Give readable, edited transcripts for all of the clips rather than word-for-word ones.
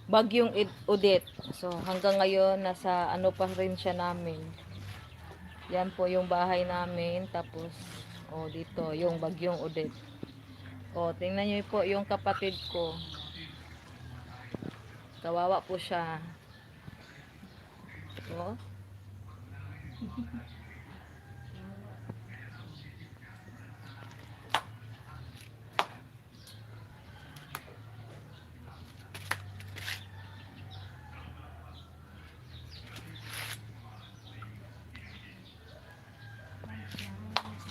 Bagyong Odette. So hanggang ngayon nasa ano pa rin siya namin. Yan po yung bahay namin. Tapos dito yung Bagyong Odette. Tingnan niyo po yung kapatid ko. Kawawa po siya. Oh.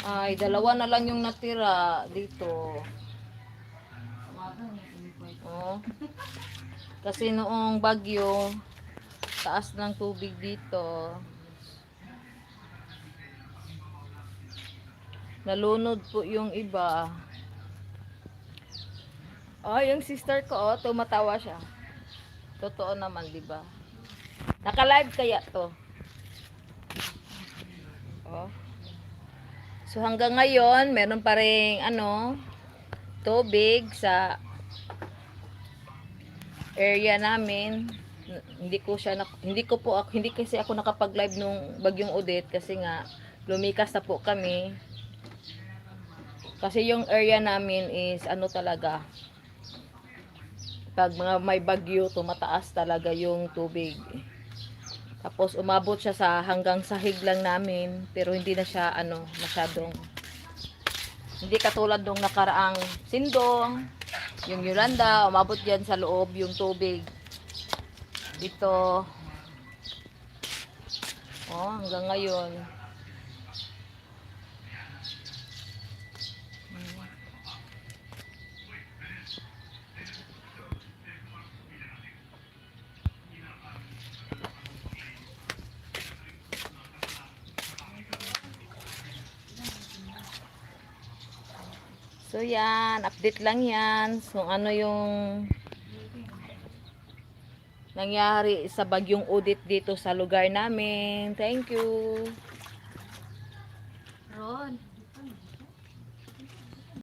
Ay, dalawa na lang yung natira dito. Oh. Kasi noong bagyo, taas ng tubig dito. Nalunod po yung iba. Yung sister ko, tumatawa siya. Totoo naman, di ba? Naka-live kaya to. Oh. So hanggang ngayon, meron pa ring tubig sa area namin. Hindi kasi ako nakapag-live nung Bagyong Odette kasi nga lumikas na po kami. Kasi yung area namin is talaga, pag mga may bagyo, tumataas talaga yung tubig. Tapos umabot siya sa hanggang sahig lang namin, pero hindi na siya masyadong, hindi katulad nung nakaraang Sindong, yung Yolanda, umabot yan sa loob yung tubig. Dito, hanggang ngayon. So yan, update lang yan. So ano yung nangyari sa Bagyong Odette dito sa lugar namin. Thank you. Ron.